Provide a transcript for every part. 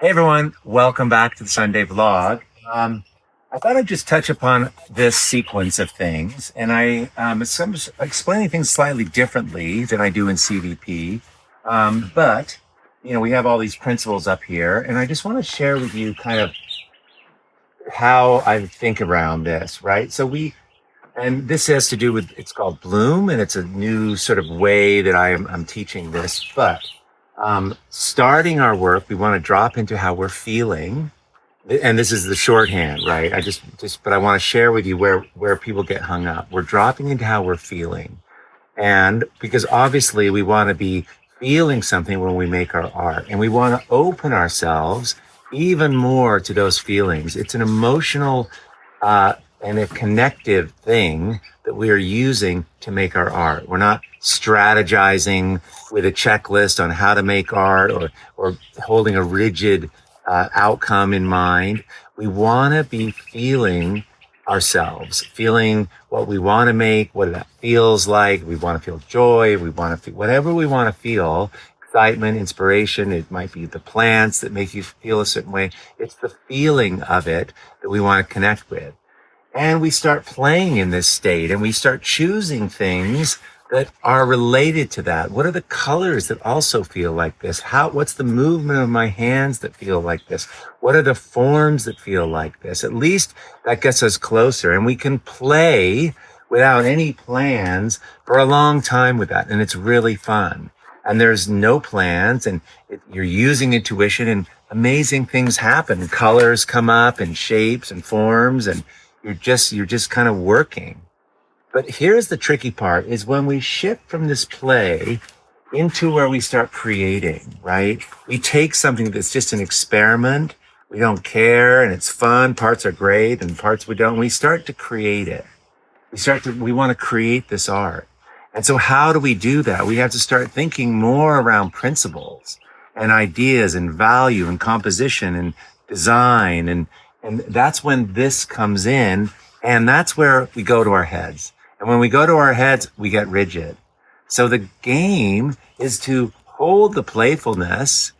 Hey everyone, welcome back to the Sunday vlog. I thought I'd just touch upon this sequence of things, and I'm explaining things slightly differently than I do in CVP. But we have all these principles up here, and I just want to share with you kind of how I think around this, right? And this has to do with it's called Bloom, and it's a new sort of way that I'm teaching this. But starting our work, we want to drop into how we're feeling, and this is the shorthand, right? But I want to share with you where people get hung up. We're dropping into how we're feeling, and because obviously we want to be feeling something when we make our art, and we want to open ourselves even more to those feelings. It's an emotional and a connective thing that we are using to make our art. We're not strategizing with a checklist on how to make art or holding a rigid outcome in mind. We want to be feeling ourselves, feeling what we want to make, what that feels like. We want to feel joy. We want to feel whatever we want to feel, excitement, inspiration. It might be the plants that make you feel a certain way. It's the feeling of it that we want to connect with. And we start playing in this state and we start choosing things that are related to that. What are the colors that also feel like this? What's the movement of my hands that feel like this? What are the forms that feel like this? At least that gets us closer, and we can play without any plans for a long time with that. And it's really fun. And there's no plans, and you're using intuition, and amazing things happen. Colors come up and shapes and forms, and you're just kind of working. But here's the tricky part is when we shift from this play into where we start creating, right? We take something that's just an experiment. We don't care and it's fun. Parts are great and parts we don't. We start to create it. We want to create this art. And so how do we do that? We have to start thinking more around principles and ideas and value and composition and design. And that's when this comes in. And that's where we go to our heads. And when we go to our heads, we get rigid. So the game is to hold the playfulness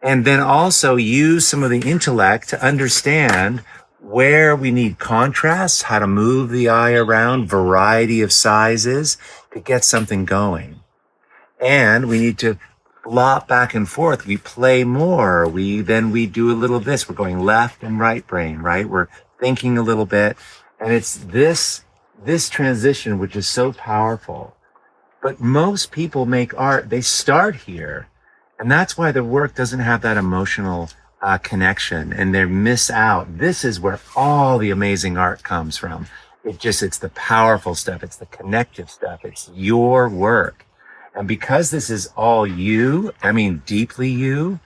and then also use some of the intellect to understand where we need contrasts, how to move the eye around, variety of sizes to get something going. And we need to flop back and forth. We play more. We do a little of this. We're going left and right brain, right? We're thinking a little bit. And it's this transition, which is so powerful. But most people make art, they start here. And that's why the work doesn't have that emotional connection, and they miss out. This is where all the amazing art comes from. It's the powerful stuff. It's the connective stuff. It's your work. And because this is all you, I mean, deeply you,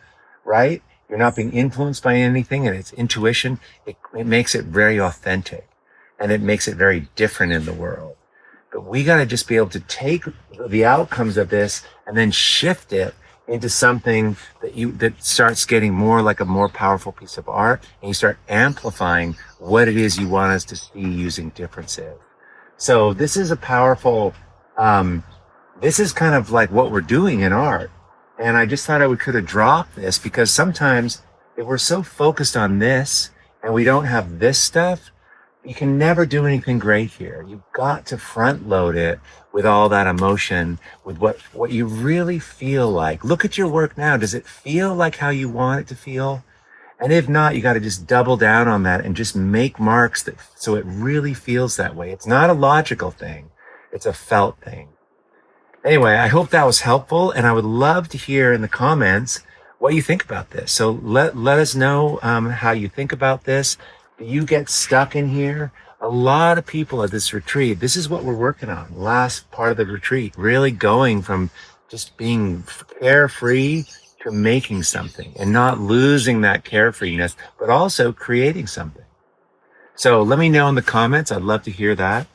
right? You're not being influenced by anything, and it's intuition. It makes it very authentic, and it makes it very different in the world. But we got to just be able to take the outcomes of this and then shift it into something that starts getting more like a more powerful piece of art, and you start amplifying what it is you want us to see using differences. So this is a powerful, this is kind of like what we're doing in art. And I just thought I could have dropped this, because sometimes if we're so focused on this and we don't have this stuff, you can never do anything great here. You've got to front load it with all that emotion, with what you really feel like. Look at your work now. Does it feel like how you want it to feel? And if not, you got to just double down on that and just make marks so it really feels that way. It's not a logical thing. It's a felt thing. Anyway, I hope that was helpful, and I would love to hear in the comments what you think about this. So let us know how you think about this. Do you get stuck in here? A lot of people at this retreat, this is what we're working on. Last part of the retreat, really going from just being carefree to making something and not losing that carefreeness, but also creating something. So let me know in the comments. I'd love to hear that.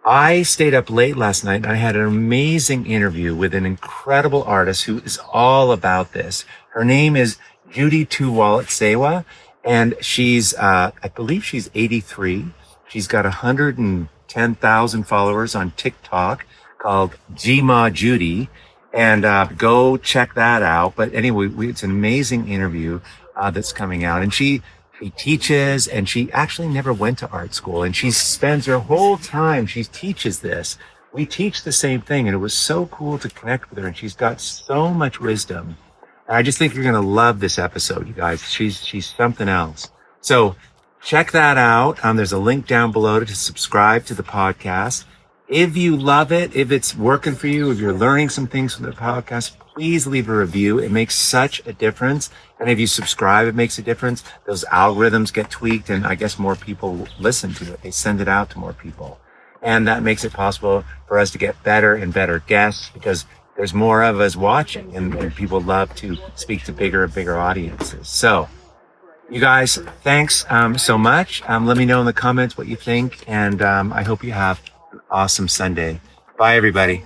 I stayed up late last night and I had an amazing interview with an incredible artist who is all about this. Her name is Judy Tuwalit Sewa, and she's, I believe she's 83. She's got 110,000 followers on TikTok called Gma Judy, and go check that out. But anyway, it's an amazing interview. that's coming out. And she teaches, and she actually never went to art school, and she spends her whole time, she teaches this. We teach the same thing, and it was so cool to connect with her, and she's got so much wisdom. I just think you're going to love this episode, you guys. She's something else. So check that out. There's a link down below to subscribe to the podcast. If you love it, if it's working for you, if you're learning some things from the podcast, please leave a review. It makes such a difference. And if you subscribe, it makes a difference. Those algorithms get tweaked, and I guess more people listen to it. They send it out to more people. And that makes it possible for us to get better and better guests, because there's more of us watching, and people love to speak to bigger and bigger audiences. So you guys, thanks so much. Let me know in the comments what you think, and I hope you have an awesome Sunday. Bye, everybody.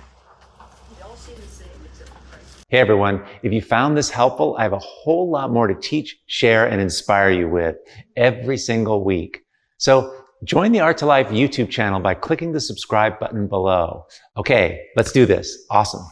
Hey, everyone. If you found this helpful, I have a whole lot more to teach, share, and inspire you with every single week. So join the Art to Life YouTube channel by clicking the subscribe button below. Okay, let's do this. Awesome.